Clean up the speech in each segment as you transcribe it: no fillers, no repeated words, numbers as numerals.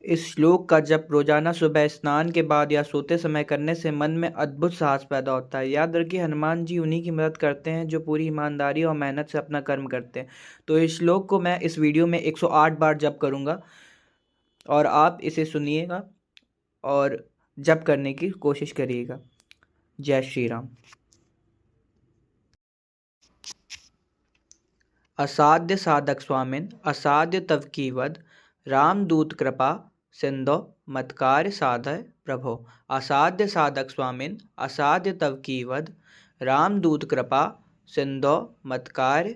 इस श्लोक का जप रोजाना सुबह स्नान के बाद या सोते समय करने से मन में अद्भुत साहस पैदा होता है। याद रखिए, हनुमान जी उन्हीं की मदद करते हैं जो पूरी ईमानदारी और मेहनत से अपना कर्म करते हैं। तो इस श्लोक को मैं इस वीडियो में 108 बार जप करूंगा और आप इसे सुनिएगा और जप करने की कोशिश करिएगा। जय श्री राम। असाध्य साधक स्वामिन असाध्य तव कीवद, रामदूत कृपा सिंधो मतकार साधय प्रभो। असाध्य साधक स्वामिन असाध्य तव कीवद, रामदूत कृपा सिंधो मतकार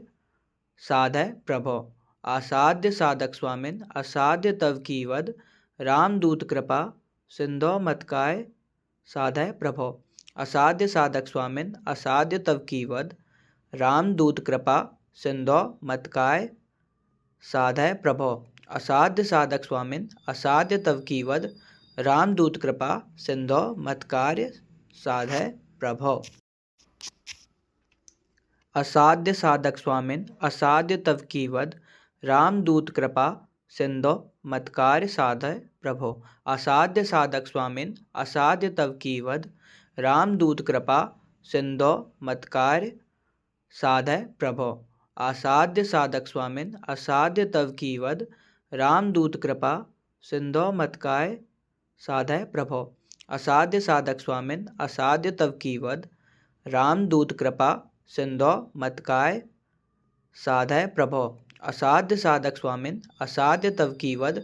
साधय प्रभो। असाध्य साधक स्वामिन असाध्य तव कीवद, रामदूत कृपा सिंधो मतकार साधय प्रभो। असाध्य साधक स्वामिन असाध्य तव कीवद, रामदूत कृपा सिंधो मतकाय साधय प्रभो। असाध्य साधक स्वामिन असाध्य तव कीवद, रामदूत कृपा सिंधो मतकार्य साधय प्रभो। असाध्य साधक स्वामिन असाध्य तव कीवद, रामदूत कृपा सिंधो मतकार्य साधय प्रभो। असाध्य साधक स्वामिन असाध्य तव कीवद, रामदूत कृपा सिंधो मतकार्य साधय प्रभो। असाध्य साधक स्वामिन असाध्य तव कीवद, रामदूत कृपा सिंधो मतकाय साधय प्रभो। असाध्य साधक स्वामिन असाध्य तव कीवद, रामदूत कृपा सिंधो मतकाय साधय प्रभो। असाध्य साधक स्वामिन असाध्य तव कीवद,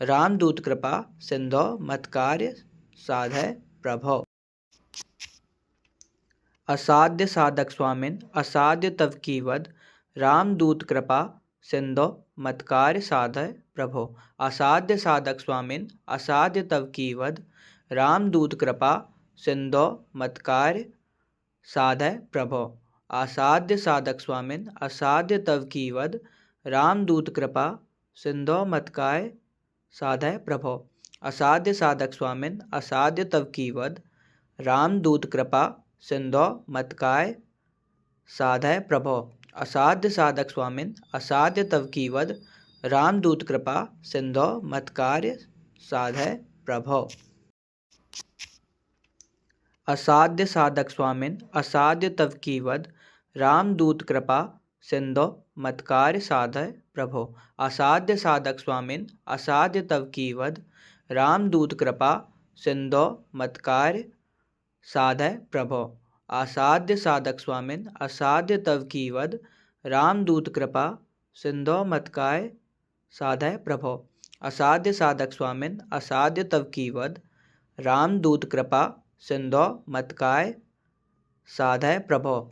रामदूत कृपा सिंधो मतकार्य साधय प्रभो। असाध्य साधक स्वामिन असाध्य तव कीवद, रामदूत कृपा सिंधो मतकार्य साधय प्रभो। असाध्य साधक स्वामिन असाध्य तव कीवद, रामदूत कृपा सिंधो मतकार्य साधय प्रभो। असाध्य साधक स्वामिन असाध्य तव कीवद, रामदूत कृपा सिंधो मतकाय साधय प्रभो। असाध्य साधक स्वामिन असाध्य तव कीवद, रामदूत कृपा सिंधो मतकाय साधय प्रभो। असाध्य साधक स्वामिन असाध्य तव कीवद, रामदूत कृपा सिंधो मतकार्य साधय प्रभो। असाध्य साधक स्वामिन असाध्य तव कीवद, रामदूत कृपा सिंधो मतकार्य साधय प्रभो। असाध्य साधक स्वामिन असाध्य तव कीवद, रामदूत कृपा सिंधो मतकार्य साधय प्रभो। असाध्य साधक स्वामिन असाध्य तव कीवद, रामदूत कृपा सिंधो मतकाय साधय प्रभो। असाध्य साधक स्वामिन असाध्य तव कीवद, रामदूत कृपा सिंधो मतकाय साधय प्रभो।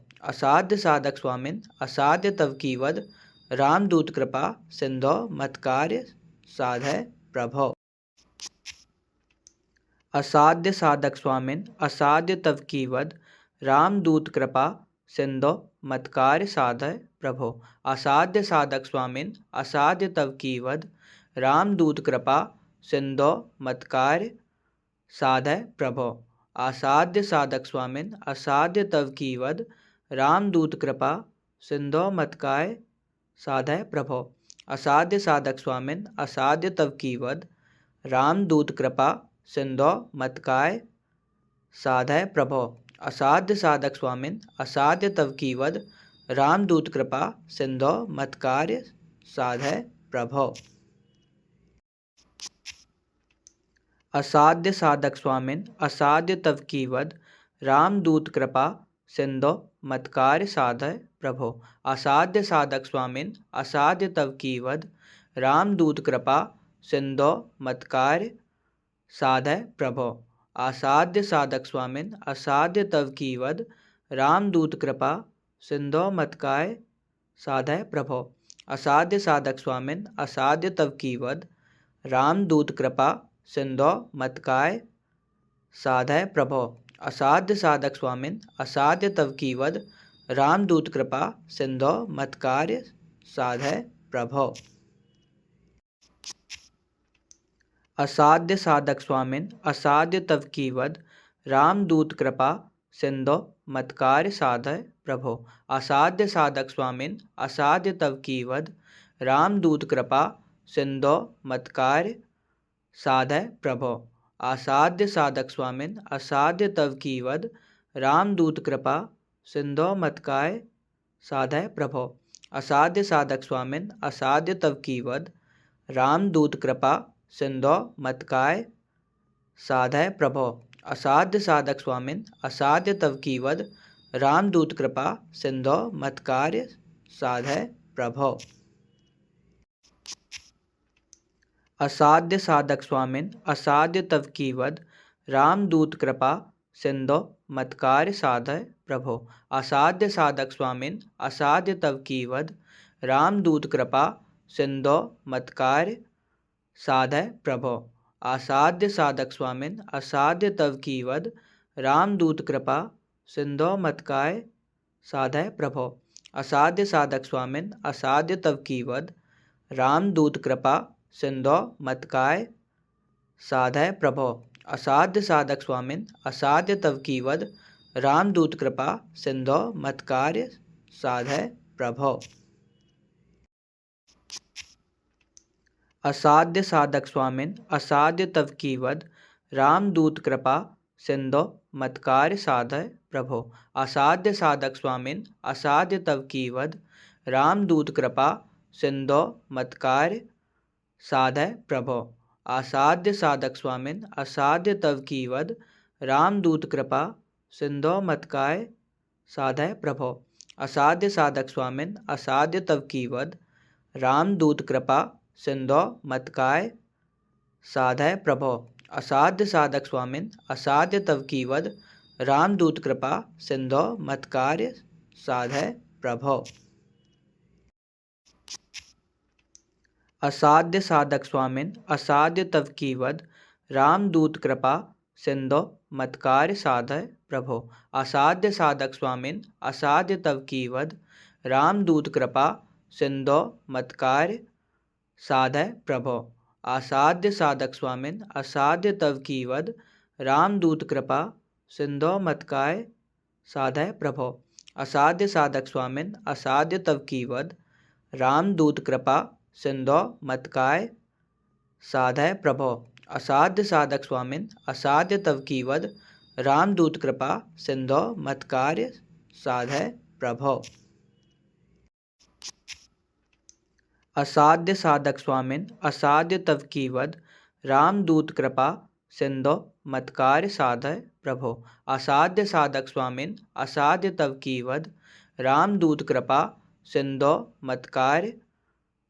असाध्य साधक स्वामिन असाध्य तव कीवद, रामदूत कृपा सिंधो मतकार्य साधय प्रभो। असाध्य साधक स्वामिन असाध्य तव कीवद, रामदूत कृपा सिंधो मतकार्य साधय प्रभो। असाध्य साधक स्वामिन असाध्य तव कीवद, रामदूत कृपा सिंधो मतकार्य साधय प्रभो। असाध्य साधक स्वामिन असाध्य तव कीवद, रामदूत कृपा सिंधो मतकाय साधय प्रभो। असाध्य साधक स्वामिन असाध्य तव कीवद, रामदूत कृपा सिंधो मतकाय साधय प्रभो। असाध्य साधक स्वामिन असाध्य तव कीवद, रामदूत कृपा सिंधो मतकार्य साधय प्रभो। असाध्य साधक स्वामिन असाध्य तव कीवद, रामदूत कृपा सिंधो मतकार्य साधय प्रभो। असाध्य साधक स्वामिन असाध्य तव कीवद, रामदूत कृपा सिंधो मतकार्य साधय प्रभो। असाध्य साधक स्वामिन असाध्य तव कीवद, रामदूत कृपा सिंधो मतकाय साधय प्रभो। असाध्य साधक स्वामिन असाध्य तव कीवद, रामदूत कृपा सिंधो मतकाय साधय प्रभो। असाध्य साधक स्वामिन असाध्य तव कीवद, रामदूत कृपा सिंधो मतकार्य साधय प्रभो। असाध्य साधक स्वामिन असाध्य तव कीवद, रामदूत कृपा सिंधो मतकार्य साधय प्रभो। असाध्य साधक स्वामिन असाध्य तव कीवद, रामदूत कृपा सिंधो मतकार्य साधय प्रभो। असाध्य साधक स्वामिन असाध्य तव कीवद रामदूत कृपा सिंधो मतकाय साधय प्रभो। असाध्य साधक स्वामिन असाध्य तव कीवद रामदूत कृपा सिंधो मतकाय साधय प्रभो। असाध्य साधक स्वामिन असाध्य तव कीवद रामदूत कृपा सिंधो मतकार्य साधय प्रभो। असाध्य साधक स्वामिन असाध्य तव कीवद रामदूत कृपा सिंधो मतकार्य साधय प्रभो। असाध्य साधक स्वामिन असाध्य तव कीवद रामदूत कृपा सिंधो मतकार्य साधय प्रभो। असाध्य साधक स्वामिन असाध्य तव कीवद रामदूत कृपा सिंधो मतकाय साधय प्रभो। असाध्य साधक स्वामिन असाध्य तव कीवद रामदूत कृपा सिंधो मतकाय साधय प्रभो। असाध्य साधक स्वामिन असाध्य तव कीवद रामदूत कृपा सिंधो मतकार्य साधय प्रभो। असाध्य साधक स्वामिन असाध्य तव कीवद रामदूत कृपा सिंधो मतकार्य साधय प्रभो। असाध्य साधक स्वामिन असाध्य तव कीवद रामदूत कृपा सिंधो मतकार्य साधय प्रभो। असाध्य साधक स्वामिन असाध्य तव कीवद रामदूत कृपा सिंधो मतकाय साधय प्रभो। असाध्य साधक स्वामिन असाध्य तव कीवद रामदूत कृपा सिंधो मतकाय साधय प्रभो। असाध्य साधक स्वामिन असाध्य तव कीवद रामदूत कृपा सिंधो मतकार्य साधय प्रभो। असाध्य साधक स्वामिन असाध्य तव कीवद रामदूत कृपा सिंधो मतकार्य साधय प्रभो। असाध्य साधक स्वामिन असाध्य तव कीवद रामदूत कृपा सिंधो मतकार्य साधय प्रभो। असाध्य साधक स्वामिन असाध्य तव कीवद रामदूत कृपा सिंधो मतकाय साधय प्रभो। असाध्य साधक स्वामिन असाध्य तव कीवद रामदूत कृपा सिंधो मतकाय साधय प्रभो। असाध्य साधक स्वामिन असाध्य तव कीवद रामदूत कृपा सिंधो मतकार्य साधय प्रभो। असाध्य साधक स्वामिन असाध्य तव कीवद रामदूत कृपा सिंधो मतकार्य साधय प्रभो। असाध्य साधक स्वामिन असाध्य तव कीवद रामदूत कृपा सिंधो मतकार्य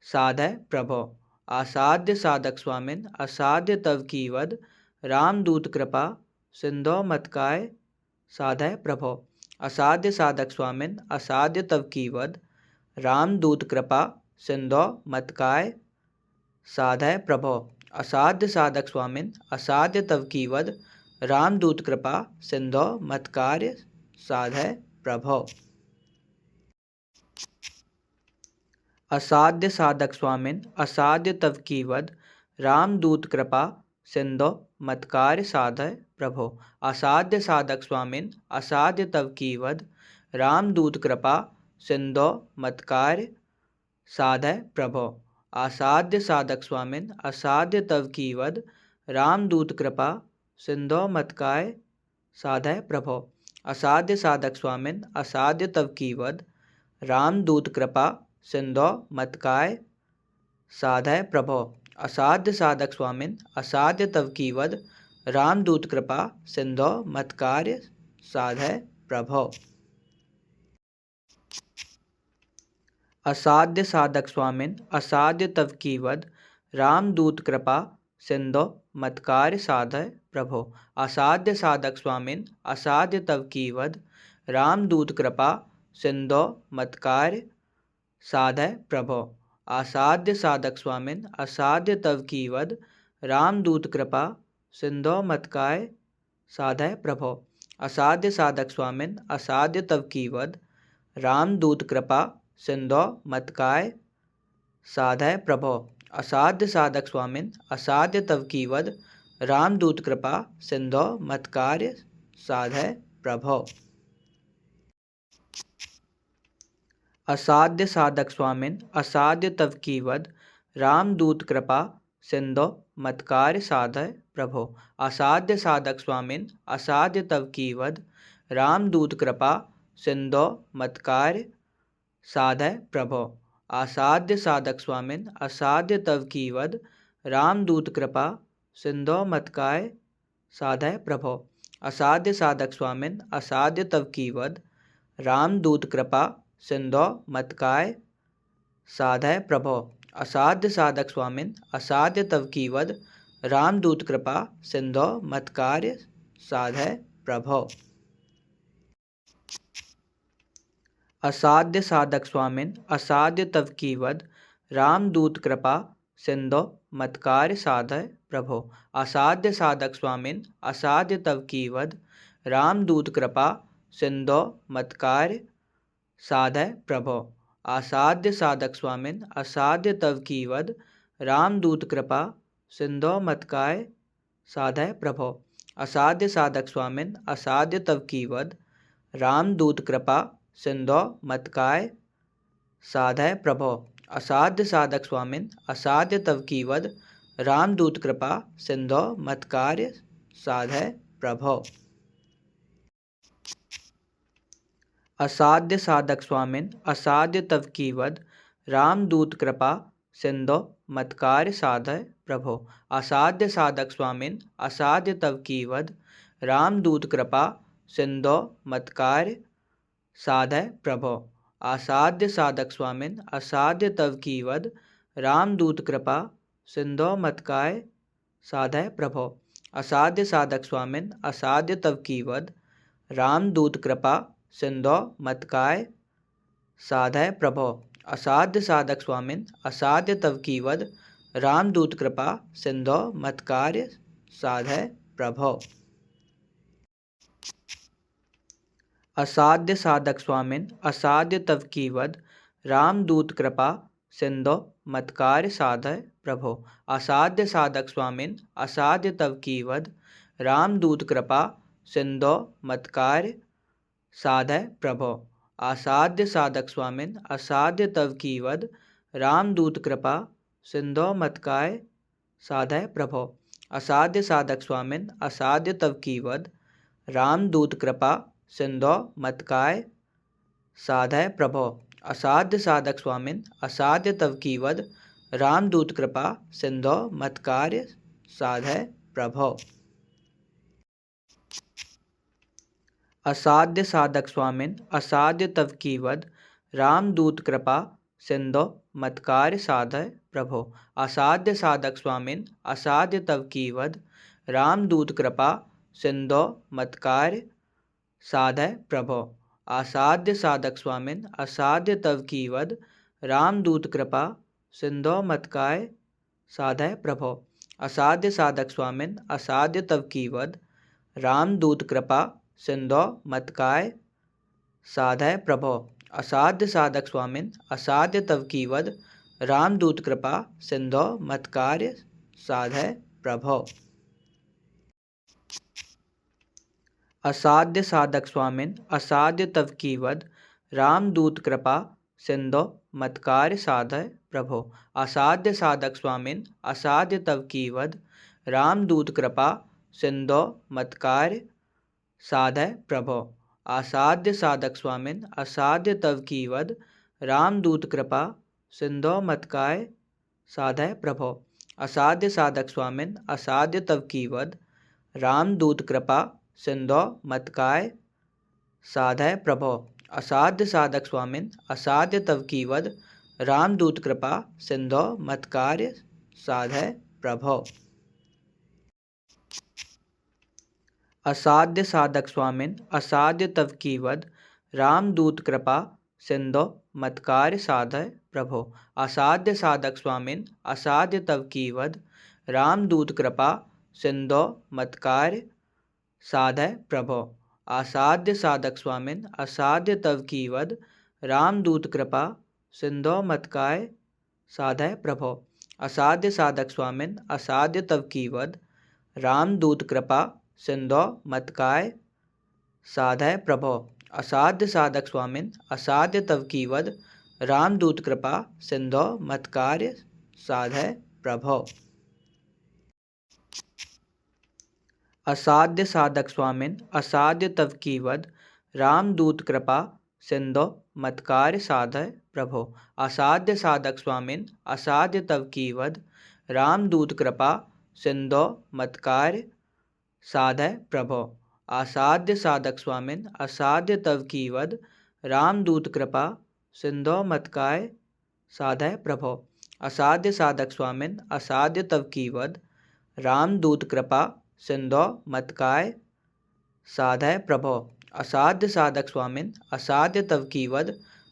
साधय प्रभो। असाध्य साधक स्वामिन असाध्य तव कीवद रामदूत कृपा सिंधो मतकाय साधय प्रभो। असाध्य साधक स्वामिन असाध्य तव कीवद रामदूत कृपा सिंधो मतकाय साधय प्रभो। असाध्य साधक स्वामिन असाध्य तव कीवद रामदूत कृपा सिंधो मतकार्य साधय प्रभो। असाध्य साधक स्वामिन असाध्य तव कीवद रामदूत कृपा सिंधो मतकार्य साधय प्रभो। असाध्य साधक स्वामिन असाध्य तव कीवद रामदूत कृपा सिंधो मतकार्य साधय प्रभो। असाध्य साधक स्वामिन असाध्य तव कीवद रामदूत कृपा सिंधो मतकाय साधय प्रभो। असाध्य साधक स्वामिन असाध्य तव कीवद रामदूत कृपा सिंधो मतकाय साधय प्रभो। असाध्य साधक स्वामिन असाध्य तव कीवद रामदूत कृपा सिंधो मतकार्य साधय प्रभो। असाध्य साधक स्वामिन असाध्य तव कीवद रामदूत कृपा सिंधो मतकार्य साधय प्रभो। असाध्य साधक स्वामिन असाध्य तव कीवद रामदूत कृपा सिंधो मतकार्य साधय प्रभो। असाध्य साधक स्वामिन असाध्य तव कीवद रामदूत कृपा सिंधो मतकाय साधय प्रभो। असाध्य साधक स्वामिन असाध्य तव कीवद रामदूत कृपा सिंधो मतकाय साधय प्रभो। असाध्य साधक स्वामिन असाध्य तव कीवद रामदूत कृपा सिंधो मतकार्य साधय प्रभो। असाध्य साधक स्वामिन असाध्य तव कीवद रामदूत कृपा सिंधो मत कार्य साधय प्रभो। असाध्य साधक स्वामिन असाध्य तव कीवद। रामदूत कृपा सिंधो मत कार्य साधय प्रभो। असाध्य साधक स्वामिन असाध्य तव कीवद। रामदूत कृपा सिंधो मत कार्य साधय प्रभो। असाध्य साधक स्वामिन असाध्य तव कीवद। रामदूत कृपा सिंधो मत कार्य साधय प्रभो। असाध्य साधक स्वामिन असाध्य तव कीवद। रामदूत कृपा सिंधो मत कार्य साधय प्रभो। असाध्य साधक स्वामिन असाध्य तव कीवद। रामदूत कृपा सिंधो मत कार्य साधय प्रभो। असाध्य साधक स्वामिन असाध्य तव कीवद। रामदूत कृपा सिंधो मत कार्य साधय प्रभो। असाध्य साधक स्वामिन असाध्य तव कीवद। रामदूत कृपा सिंधो मत कार्य साधय प्रभो। असाध्य साधक स्वामिन असाध्य तव कीवद। रामदूत कृपा सिंधो मत कार्य साधय प्रभो। असाध्य साधक स्वामिन असाध्य तव कीवद। रामदूत कृपा सिंधो मत कार्य साधय प्रभो। असाध्य साधक स्वामिन असाध्य तव कीवद। रामदूत कृपा सिंधो मत कार्य साधय प्रभो। असाध्य साधक स्वामिन असाध्य तव कीवद। रामदूत कृपा सिंधो मत कार्य साधय प्रभो। असाध्य साधक स्वामिन असाध्य तव कीवद। रामदूत कृपा सिंधो मत कार्य साधय प्रभो। असाध्य साधक स्वामिन असाध्य तव कीवद। रामदूत कृपा सिंधो मत कार्य साधय प्रभो। असाध्य साधक स्वामिन असाध्य तव कीवद। रामदूत कृपा सिंधो मत कार्य साधय प्रभो। असाध्य साधक स्वामिन असाध्य तव कीवद। रामदूत कृपा सिंधो मत कार्य साधय प्रभो। असाध्य साधक स्वामिन असाध्य तव कीवद। रामदूत कृपा सिंधो मत कार्य साधय प्रभो। असाध्य साधक स्वामिन असाध्य तव कीवद। रामदूत कृपा सिंधो मत कार्य साधय प्रभो। असाध्य साधक स्वामिन असाध्य तव कीवद। रामदूत कृपा सिंधो मत कार्य साधय प्रभो। असाध्य साधक स्वामिन असाध्य तव कीवद। रामदूत कृपा सिंधो मत कार्य साधय प्रभो। असाध्य साधक स्वामिन असाध्य तव कीवद। रामदूत कृपा सिंधो मत कार्य साधय प्रभो। असाध्य साधक स्वामिन असाध्य तव कीवद। रामदूत कृपा सिंधो मत कार्य साधय प्रभो। असाध्य साधक स्वामिन असाध्य तव कीवद। रामदूत कृपा सिंधो मत कार्य साधय प्रभो। असाध्य साधक स्वामिन असाध्य तव कीवद। रामदूत कृपा सिंधो मत कार्य साधय प्रभो। असाध्य साधक स्वामिन असाध्य तव कीवद। रामदूत कृपा सिंधो मत कार्य साधय प्रभो। असाध्य साधक स्वामिन असाध्य तव कीवद। रामदूत कृपा सिंधो मत कार्य साधय प्रभो। असाध्य साधक स्वामिन असाध्य तव कीवद। रामदूत कृपा सिंधो मत कार्य साधय प्रभो। असाध्य साधक स्वामिन असाध्य तव कीवद। रामदूत कृपा सिंधो मत कार्य साधय प्रभो। असाध्य साधक स्वामिन असाध्य तव कीवद। रामदूत कृपा सिंधो मत कार्य साधय प्रभो। असाध्य साधक स्वामिन असाध्य तव कीवद। रामदूत कृपा सिंधो मत कार्य साधय प्रभो। असाध्य साधक स्वामिन असाध्य तव कीवद। रामदूत कृपा सिंधो मत कार्य साधय प्रभो। असाध्य साधक स्वामिन असाध्य तव कीवद। रामदूत कृपा सिंधो मत कार्य साधय प्रभो। असाध्य साधक स्वामिन असाध्य तव कीवद। रामदूत कृपा सिंधो मत कार्य साधय प्रभो। असाध्य साधक स्वामिन असाध्य तव कीवद। रामदूत कृपा सिंधो मत कार्य साधय प्रभो। असाध्य साधक स्वामिन असाध्य तव कीवद। रामदूत कृपा सिंधो मत कार्य साधय प्रभो। असाध्य साधक स्वामिन असाध्य तव कीवद रामदूत कृपा सिंधो मतकार्य साधय प्रभो। असाध्य साधक स्वामिन असाध्य तव कीवद रामदूत कृपा सिंधो मतकार्य साधय प्रभो। असाध्य साधक स्वामिन असाध्य तव कीवद रामदूत कृपा सिंधो मतकाय साधय प्रभो। असाध्य साधक स्वामिन असाध्य तव कीवद रामदूत कृपा सिंधो मतकाय साधय प्रभो। असाध्य साधक स्वामिन असाध्य तव कीवद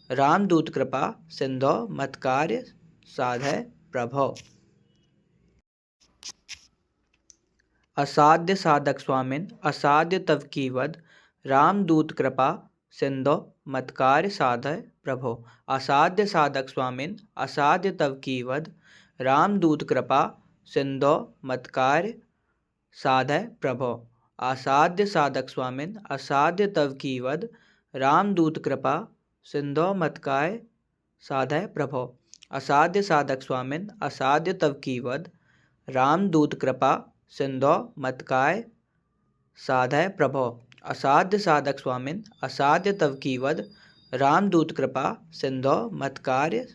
रामदूत कृपा सिंधो मतकार्य साधय प्रभो। असाध्य साधक स्वामिन असाध्य तव कीवद रामदूत कृपा सिंधो मतकार्य साधय प्रभो। असाध्य साधक स्वामिन असाध्य तव कीवद रामदूत कृपा सिंधो मतकार्य साधय प्रभो। असाध्य साधक स्वामिन असाध्य तव कीवद रामदूत कृपा सिंधो मतकाय साधय प्रभो। असाध्य साधक स्वामिन असाध्य तव कीवद रामदूत कृपा सिंधो मतकाय साधय प्रभो। असाध्य साधक स्वामिन असाध्य तव कीवद रामदूत कृपा सिंधो मतकार्य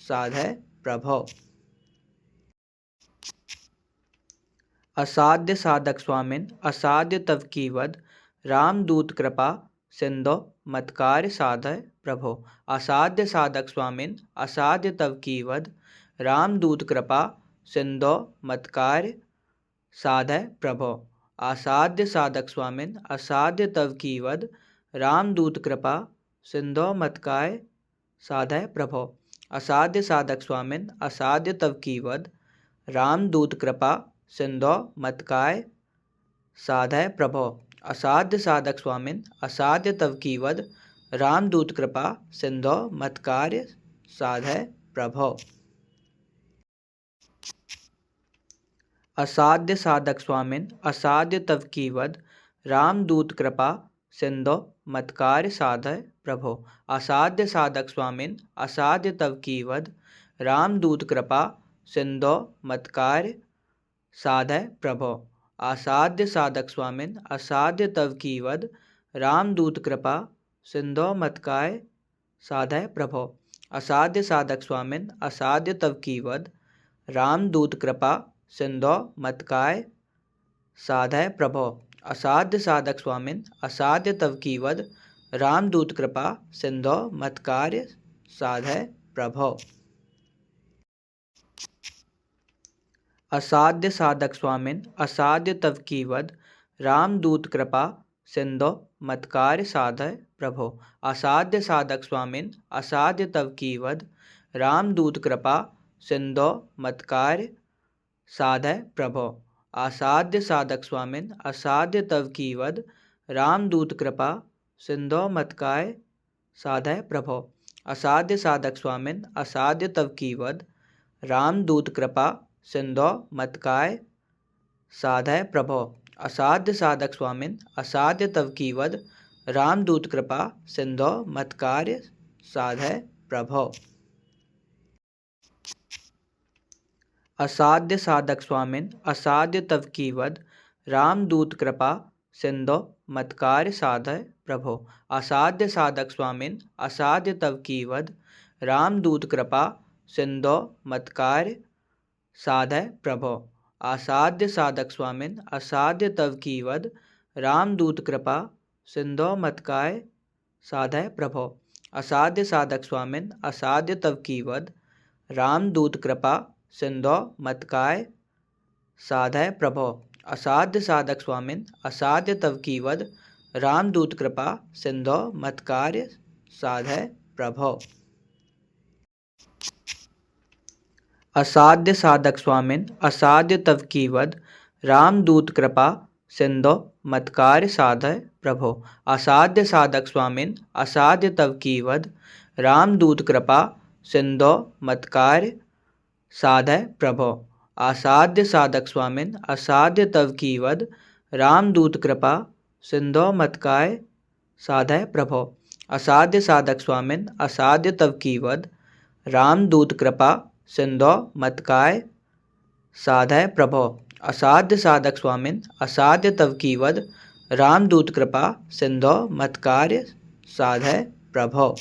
साधय प्रभो। असाध्य साधक स्वामिन असाध्य तव कीवद रामदूत कृपा सिंधो मतकार्य साधय प्रभो। असाध्य साधक स्वामिन असाध्य तव कीवद रामदूत कृपा सिंधो मतकार्य साधय प्रभो। असाध्य साधक स्वामिन असाध्य तव कीवद रामदूत कृपा सिंधो मतकाय साधय प्रभो। असाध्य साधक स्वामिन असाध्य तव कीवद रामदूत कृपा सिंधो मतकाय साधय प्रभो। असाध्य साधक स्वामिन असाध्य तव कीवद रामदूत कृपा सिंधो मतकार्य साधय प्रभो। असाध्य साधक स्वामिन असाध्य तव कीवद रामदूत कृपा सिंधो मतकार्य साधय प्रभो। असाध्य साधक स्वामिन असाध्य तव कीवद रामदूत कृपा सिंधो मतकार्य साधय प्रभो। असाध्य साधक स्वामिन असाध्य तव कीवद रामदूत कृपा सिंधो मतकाय साधय प्रभो। असाध्य साधक स्वामिन असाध्य तव कीवद रामदूत कृपा सिंधो मतकाय साधय प्रभो। असाध्य साधक स्वामिन असाध्य तव कीवद रामदूत कृपा सिंधो मतकार्य साधय प्रभो। असाध्य साधक स्वामिन असाध्य तव कीवद रामदूत कृपा सिंधो मतकार्य साधय प्रभो। असाध्य साधक स्वामिन असाध्य तव कीवद रामदूत कृपा सिंधो मतकार्य साधय प्रभो। असाध्य साधक स्वामिन असाध्य तव कीवद रामदूत कृपा सिंधो मतकाय साधय प्रभो। असाध्य साधक स्वामिन असाध्य तव कीवद रामदूत कृपा सिंधो मतकाय साधय प्रभो। असाध्य साधक स्वामिन असाध्य तव कीवद रामदूत कृपा सिंधो मतकार्य साधय प्रभो। असाध्य साधक स्वामिन असाध्य तव कीवद रामदूत कृपा सिंधो मतकार्य साधय प्रभो। असाध्य साधक स्वामिन असाध्य तव कीवद रामदूत कृपा सिंधो मतकार्य साधय प्रभो। असाध्य साधक स्वामिन असाध्य तव कीवद रामदूत कृपा सिंधो मतकाय साधय प्रभो। असाध्य साधक स्वामिन असाध्य तव कीवद रामदूत कृपा सिंधो मतकाय साधय प्रभो। असाध्य साधक स्वामिन असाध्य तव कीवद रामदूत कृपा सिंधो मतकार्य साधय प्रभो। असाध्य साधक स्वामिन असाध्य तव कीवद रामदूत कृपा सिंधो मतकार्य साधय प्रभो। असाध्य साधक स्वामिन असाध्य तव कीवद रामदूत कृपा सिंधो मतकार्य साधय प्रभो। असाध्य साधक स्वामिन असाध्य तव कीवद रामदूत कृपा सिंधो मतकाय साधय प्रभो। असाध्य साधक स्वामिन असाध्य तव कीवद रामदूत कृपा सिंधो मतकाय साधय प्रभो। असाध्य साधक स्वामिन असाध्य तव कीवद रामदूत कृपा सिंधो मत्कार्य साधय प्रभो।